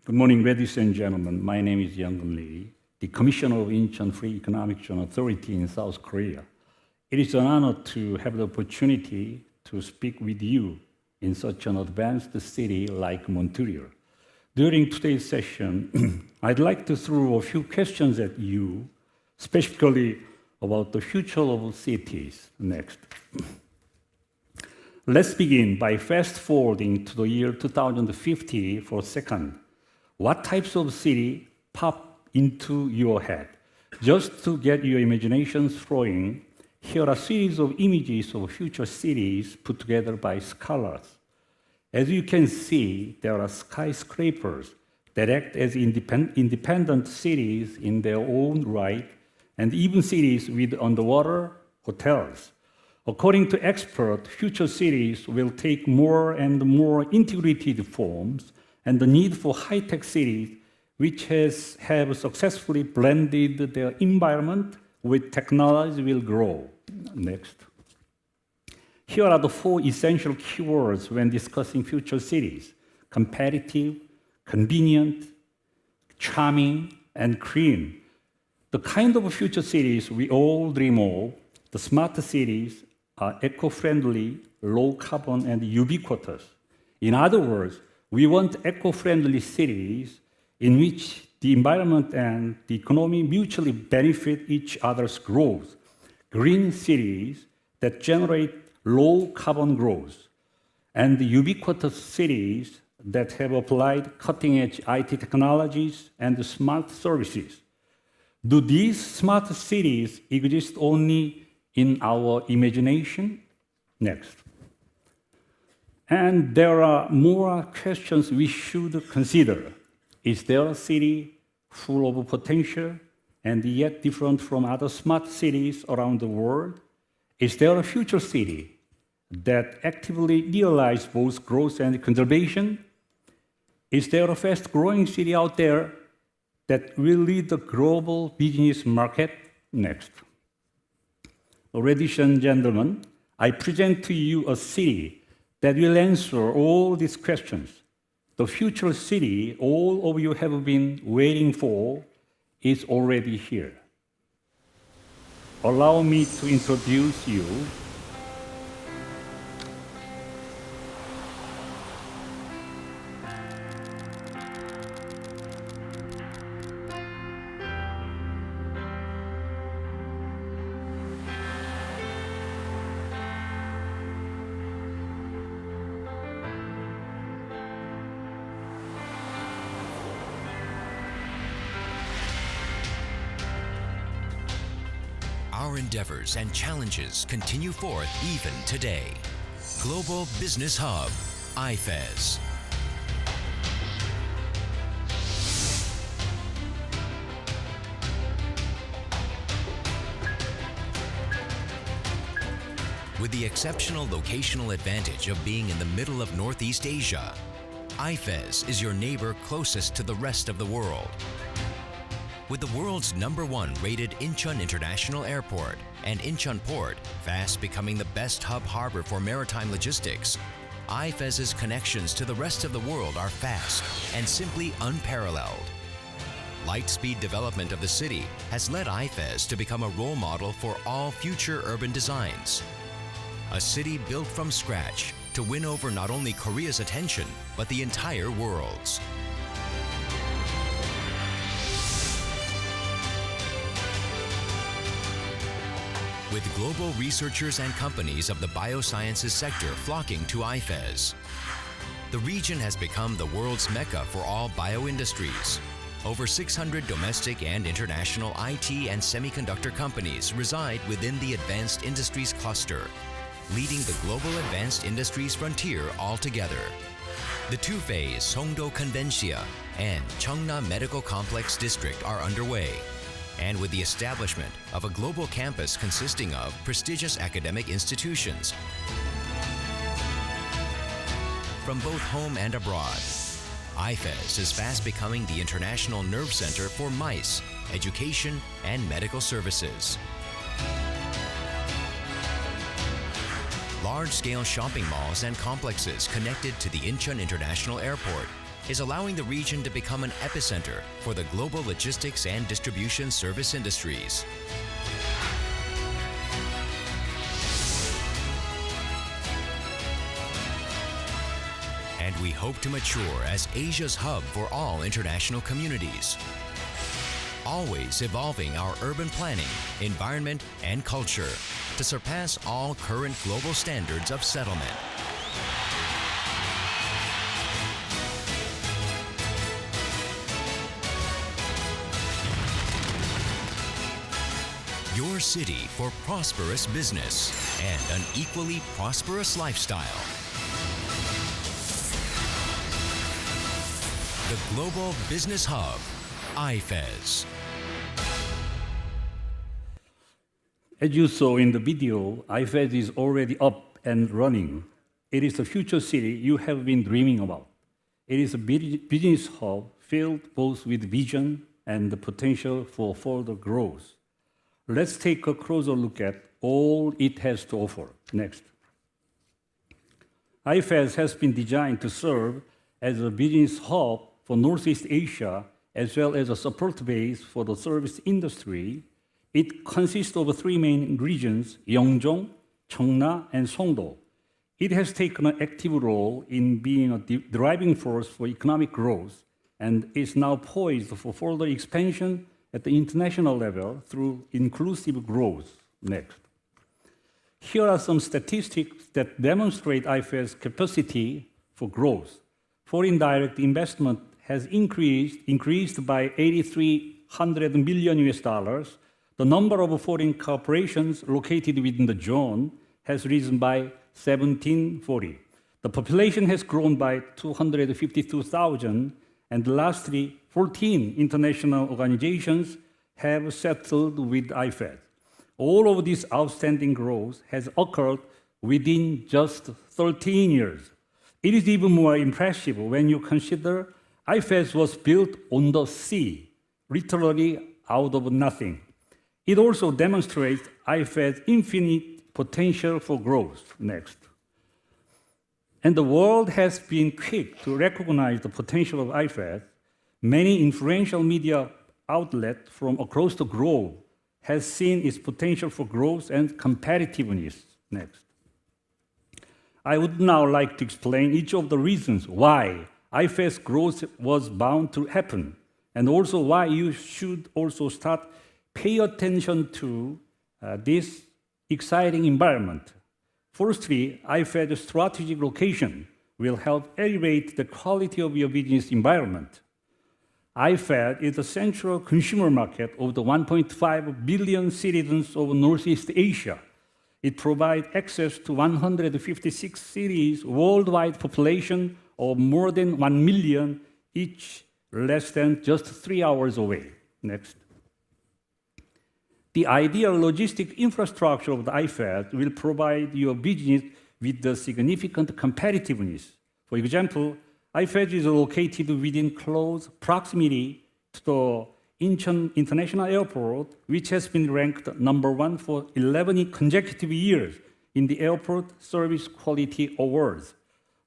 Good morning, ladies and gentlemen. My name is Young-geun, the Commissioner of Incheon Free Economic Zone Authority in South Korea. It is an honor to have the opportunity to speak with you in such an advanced city like Montreal. During today's session, I'd like to throw a few questions at you, specifically about the future of cities. Next. Let's begin by fast-forwarding to the year 2050 for a second. What types of city pop into your head? Just to get your imaginations flowing, here are a series of images of future cities put together by scholars. As you can see, there are skyscrapers that act as independent cities in their own right, and even cities with underwater hotels. According to experts, future cities will take more and more integrated forms, and the need for high-tech cities which have successfully blended their environment with technology will grow. Next. Here are the 4 essential keywords when discussing future cities: competitive, convenient, charming, and clean. The kind of future cities we all dream of, the smart cities, are eco-friendly, low-carbon, and ubiquitous. In other words, we want eco-friendly cities in which the environment and the economy mutually benefit each other's growth. Green cities that generate low-carbon growth. And the ubiquitous cities that have applied cutting-edge IT technologies and smart services. Do these smart cities exist only in our imagination? Next. And there are more questions we should consider. Is there a city full of potential and yet different from other smart cities around the world? Is there a future city that actively realizes both growth and conservation? Is there a fast-growing city out there that will lead the global business market? Next. Ladies and gentlemen, I present to you a city that will answer all these questions. The future city all of you have been waiting for is already here. Allow me to introduce you. Our endeavors and challenges continue forth even today. Global Business Hub, IFEZ. With the exceptional locational advantage of being in the middle of Northeast Asia, IFEZ is your neighbor closest to the rest of the world. With the world's #1 rated Incheon International Airport and Incheon Port fast becoming the best hub harbor for maritime logistics, IFEZ's connections to the rest of the world are fast and simply unparalleled. Light-speed development of the city has led IFEZ to become a role model for all future urban designs. A city built from scratch to win over not only Korea's attention, but the entire world's. With global researchers and companies of the biosciences sector flocking to IFEZ. The region has become the world's mecca for all bioindustries. Over 600 domestic and international IT and semiconductor companies reside within the advanced industries cluster, leading the global advanced industries frontier altogether. The 2-phase Songdo Conventia and Cheongna Medical Complex District are underway, and with the establishment of a global campus consisting of prestigious academic institutions from both home and abroad. IFEZ is fast becoming the international nerve center for MICE, education, and medical services. Large-scale shopping malls and complexes connected to the Incheon International Airport is allowing the region to become an epicenter for the global logistics and distribution service industries. And we hope to mature as Asia's hub for all international communities, always evolving our urban planning, environment, and culture to surpass all current global standards of settlement. Your city for prosperous business and an equally prosperous lifestyle. The Global Business Hub, IFEZ. As you saw in the video, IFEZ is already up and running. It is the future city you have been dreaming about. It is a business hub filled both with vision and the potential for further growth. Let's take a closer look at all it has to offer. Next. IFEZ has been designed to serve as a business hub for Northeast Asia, as well as a support base for the service industry. It consists of three main regions, Young-geun, Cheongna, and Songdo. It has taken an active role in being a driving force for economic growth and is now poised for further expansion at the international level through inclusive growth. Next. Here are some statistics that demonstrate IFEZ's capacity for growth. Foreign direct investment has increased by $8,300 million US dollars. The number of foreign corporations located within the zone has risen by 1,740. The population has grown by 252,000, and lastly, 14 international organizations have settled with IFEZ. All of this outstanding growth has occurred within just 13 years. It is even more impressive when you consider IFEZ was built on the sea, literally out of nothing. It also demonstrates IFEZ's infinite potential for growth. Next. And the world has been quick to recognize the potential of IFEZ. Many influential media outlets from across the globe have seen its potential for growth and competitiveness. Next. I would now like to explain each of the reasons why IFEZ growth was bound to happen, and also why you should also start pay attention to this exciting environment. Firstly, IFEZ's strategic location will help elevate the quality of your business environment. IFEZ is the central consumer market of the 1.5 billion citizens of Northeast Asia. It provides access to 156 cities, worldwide population of more than 1 million, each less than just 3 hours away. Next. The ideal logistic infrastructure of the IFEZ will provide your business with the significant competitiveness. For example, IFEZ is located within close proximity to the Incheon International Airport, which has been ranked #1 for 11 consecutive years in the Airport Service Quality Awards.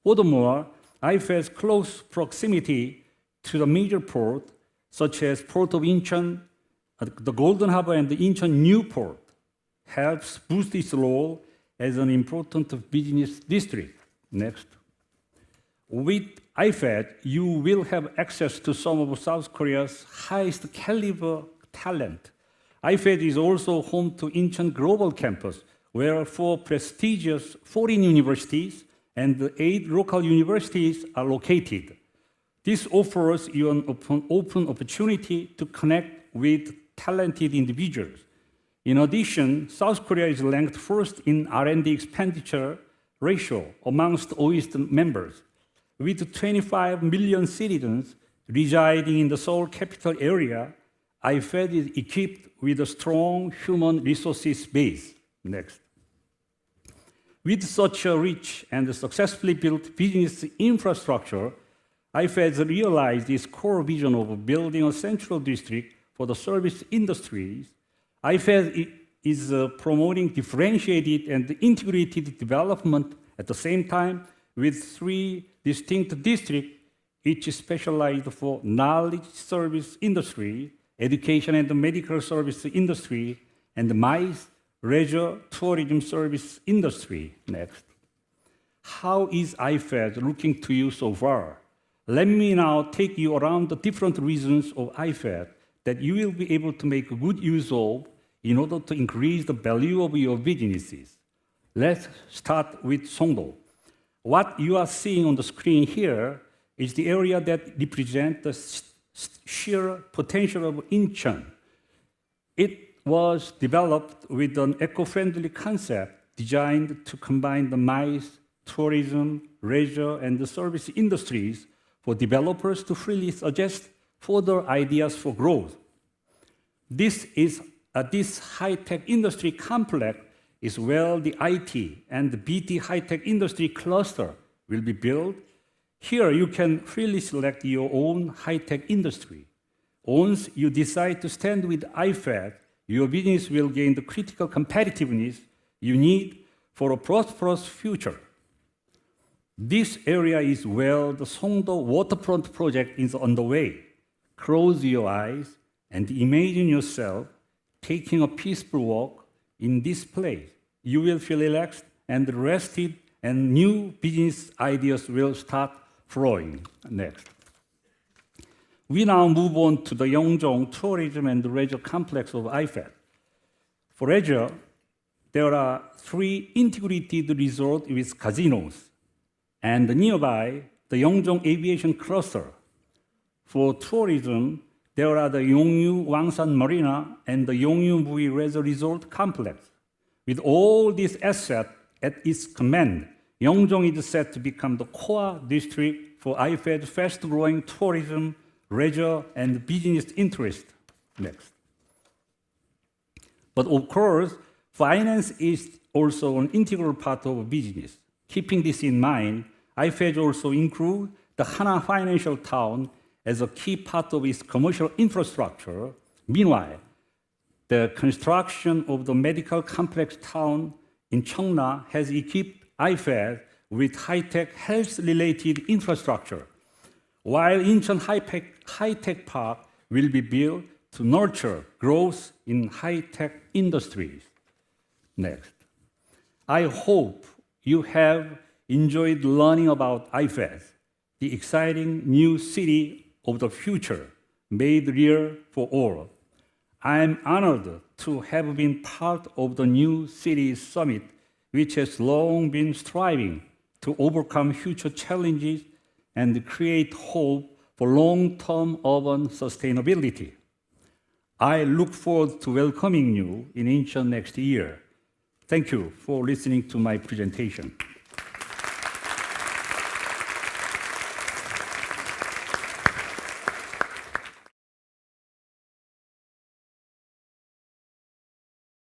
Furthermore, IFEZ's close proximity to the major port, such as Port of Incheon, the Golden Harbor, and the Incheon New Port, helps boost its role as an important business district. Next. With IFEZ, you will have access to some of South Korea's highest caliber talent. IFEZ is also home to Incheon Global Campus, where 4 prestigious foreign universities and 8 local universities are located. This offers you an open opportunity to connect with talented individuals. In addition, South Korea is ranked first in R&D expenditure ratio amongst OECD members. With 25 million citizens residing in the Seoul capital area, IFEZ is equipped with a strong human resources base. Next. With such a rich and successfully built business infrastructure, IFEZ realized its core vision of building a central district for the service industries. IFEZ is promoting differentiated and integrated development at the same time with 3 distinct districts each specialized for knowledge service industry, education and medical service industry, and MICE, leisure tourism service industry. Next. How is IFEZ looking to you so far? Let me now take you around the different reasons of IFEZ that you will be able to make good use of in order to increase the value of your businesses. Let's start with Songdo. What you are seeing on the screen here is the area that represents the sheer potential of Incheon. It was developed with an eco-friendly concept designed to combine the MICE, tourism, leisure, and the service industries for developers to freely suggest further ideas for growth. This high-tech industry complex is where the IT and the BT high-tech industry cluster will be built. Here, you can freely select your own high-tech industry. Once you decide to stand with IFEZ, your business will gain the critical competitiveness you need for a prosperous future. This area is where the Songdo waterfront project is underway. Close your eyes and imagine yourself taking a peaceful walk in this place. You will feel relaxed and rested, and new business ideas will start flowing. Next. We now move on to the Young-geun tourism and leisure complex of IFEZ. For leisure, there are 3 integrated resorts with casinos, and nearby, the Young-geun aviation cluster. For tourism, there are the Yongyu Wangsan Marina and the Yongyu Bui Leisure Resort Complex. With all these assets at its command, Young-geun is set to become the core district for IFEZ's fast-growing tourism, leisure, and business interest. Next. But of course, finance is also an integral part of business. Keeping this in mind, IFEZ also includes the Hana Financial Town as a key part of its commercial infrastructure. Meanwhile, the construction of the medical complex town in Cheongna has equipped IFEZ with high-tech health-related infrastructure, while Incheon High-Tech Park will be built to nurture growth in high-tech industries. Next. I hope you have enjoyed learning about IFEZ, the exciting new city of the future made real for all. I am honored to have been part of the NewCities Summit, which has long been striving to overcome future challenges and create hope for long-term urban sustainability. I look forward to welcoming you in Incheon next year. Thank you for listening to my presentation.